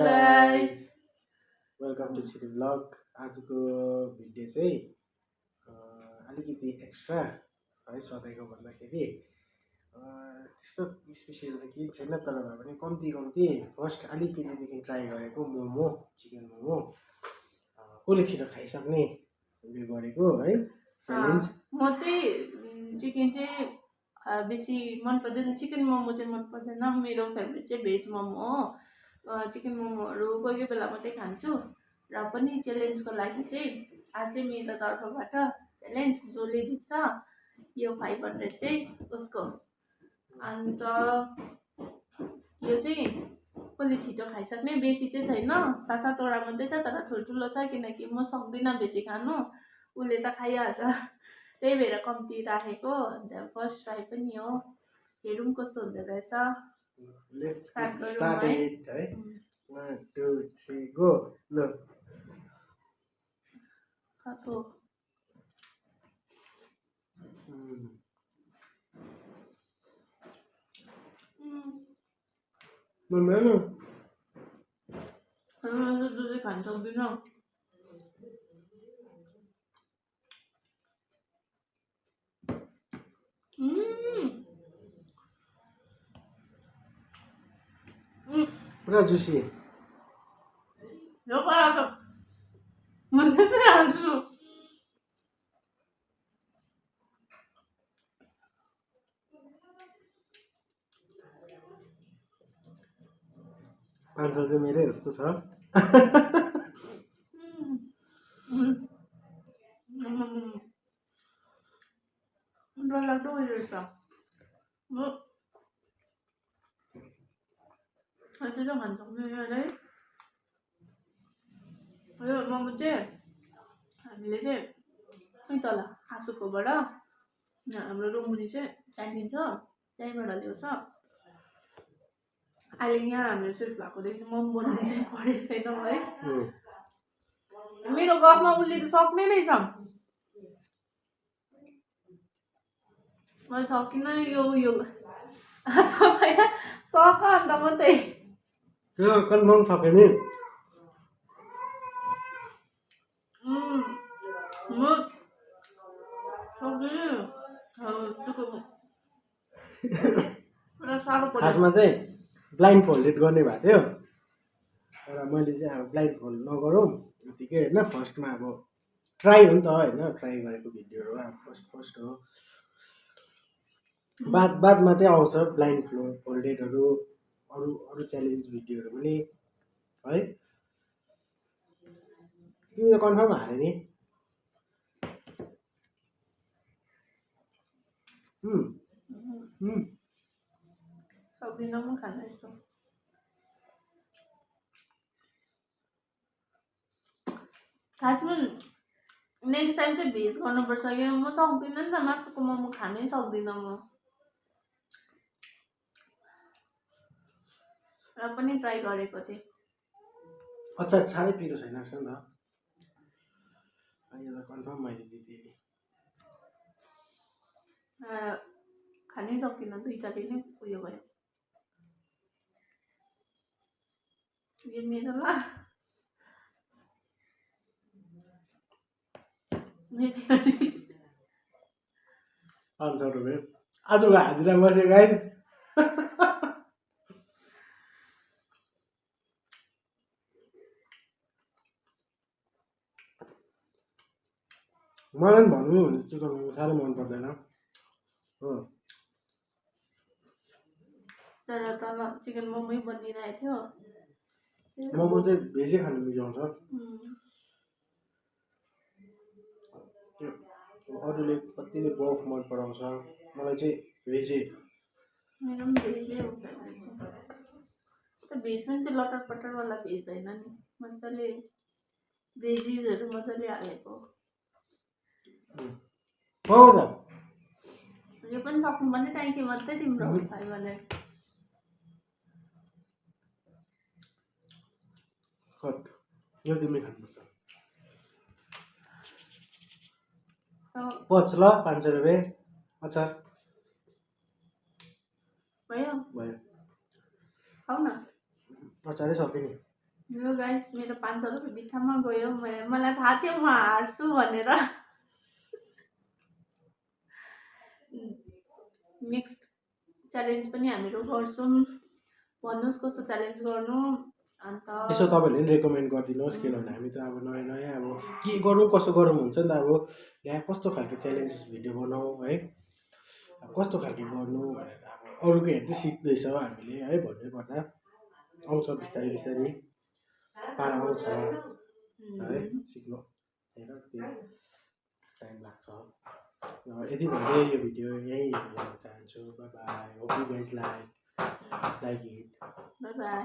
guys, welcome to Chhiri blog. आजको video चाहिँ अलिकति एक्स्ट्रा है, सधैँको भन्दाखेरि त्यस्तो स्पेसियल त केही छैन, तर भए पनि कम्ती फर्स्ट अलिकतिदेखि ट्राई गरेको मोमो, चिकन मोमो कसले छिटो खाइसक्ने उयो गरेको है च्यालेन्ज। म चाहिँ चिकन चाहिँ बेसी मन पर्दैन, चिकन मोमो चाहिँ मन पर्दैन। मेरो फेभरेट चाहिँ भेज मोमो हो। चिकन मोमोहरू कोही कोही बेला मात्रै खान्छु, र पनि च्यालेन्जको लागि चाहिँ आज चाहिँ मेरो तर्फबाट च्यालेन्ज जसले जित्छ यो 500 चाहिँ उसको। अन्त यो चाहिँ कसले छिटो खाइसक्ने, बेसी चाहिँ छैन, 7-7वटा मात्रै छ, तर ठुल्ठुलो छ किनकि म सक्दिनँ बेसी खानु, उसले त खाइहाल्छ, त्यही भएर कम्ती राखेको। अन्त फर्स्ट ट्राई पनि हो, हेरौँ कस्तो हुँदो रहेछ। स्टार्ट है 1 2 3 गो। ल तातो मलाई दुधै खान सक्दिनँ। पुरा जुसी। यो पारा त म त्यसै हाल्छु। 500 चाहिँ मेरै जस्तो छ। डरलाग्दो उयो रहेछ। म अझै त खान सक्दैन है। यो मोमो चाहिँ हामीले चाहिँ त्यहीँ तल आँसुकोबाट हाम्रो रुमुनी चाहिँ क्यान्टिन छ, त्यहीँबाट ल्याउँछ। अहिले यहाँ हाम्रो सिफ्ट भएकोदेखि मोमो बनाउनु चाहिँ परेको छैन है। मेरो गफमा उसले त सक्ने नै छ, मैले सकिनँ। यो सबै सक अन्त मात्रै त्यो कन्फर्म सके नि। म सक्दिनँ। पुरा साह्रो पर्यो। खासमा चाहिँ ब्लाइन्ड फोल्डेड गर्ने भएको थियो, तर मैले चाहिँ अब ब्लाइन्ड फोल्ड नगरौँ यतिकै होइन। फर्स्टमा अब ट्राई हो नि त होइन, ट्राई गरेको भिडियोहरू अब फर्स्ट हो। बादमा चाहिँ आउँछ ब्लाइन्ड फोल्डेडहरू, अरू च्यालेन्ज भिडियोहरू पनि है। तिमी त कन्फर्म हाल्यो नि। सक्दिनँ म खान यस्तो। खासमा नेक्स्ट टाइम चाहिँ भेज गर्नुपर्छ, कि म सक्दिनँ नि त, मासुको मोमो खानै सक्दिनँ म। र पनि ट्राई गरेको थिएँ। अचार साह्रै पिरो छैन रहेछ नि त। अहिले त कन्फर्म मैले जितेँ नि। खानै सकिनँ, दुईटाले नै उयो भयो। यो मेरो ल 500 रुपियाँ आजको हाजिरा बस्यो गाइस। मलाई पनि भन्नु भने चिकन मोमो साह्रै मन पर्दैन हो, तर तल चिकन मोमै बनिरहेको थियो। मोमो चाहिँ भेजै खानु रुचाउँछ। अरूले कतिले बफ मन पराउँछ, मलाई चाहिँ भेजै। मेरो पनि भेजै हो फेभरेट चाहिँ। भेज पनि त्यो लटर पटरवाला भेज होइन नि, मजाले भेजिसहरू मजाले हालेको। हो र यो पनि सक्नु पनि ट्याङ्की मात्रै तिम्रो 500। यो तिमीले खानुपर्छ। ल 500 रुपियाँ अचार भयो भयो। खाऊ न। अचारै सक्यो नि। ल गाइस मेरो 500 रुपियाँ बित्थामा गयो मलाई थाहा थियो म हार्छु भनेर नेक्स्ट च्यालेन्ज पनि हामीहरू गर्छौँ भन्नुहोस् कस्तो च्यालेन्ज गर्नु अन्त यसो तपाईँहरूले पनि रेकमेन्ड गरिदिनुहोस् किनभने हामी त अब नयाँ नयाँ अब के गरौँ कसो गरौँ हुन्छ नि त अब यहाँ कस्तो खालको च्यालेन्ज भिडियो बनाऊ है अब कस्तो खालको गर्नु भनेर अब अरूको हेर्दै सिक्दैछ हामीले है भन्नै पर्दा आउँछ बिस्तारै बिस्तारै पारा आउँछ है सिक्नु हेर त्यो टाइम लाग्छ यति भन्दै यो भिडियो यहीँ हेर्न चाहन्छु by by hope you guys like it by by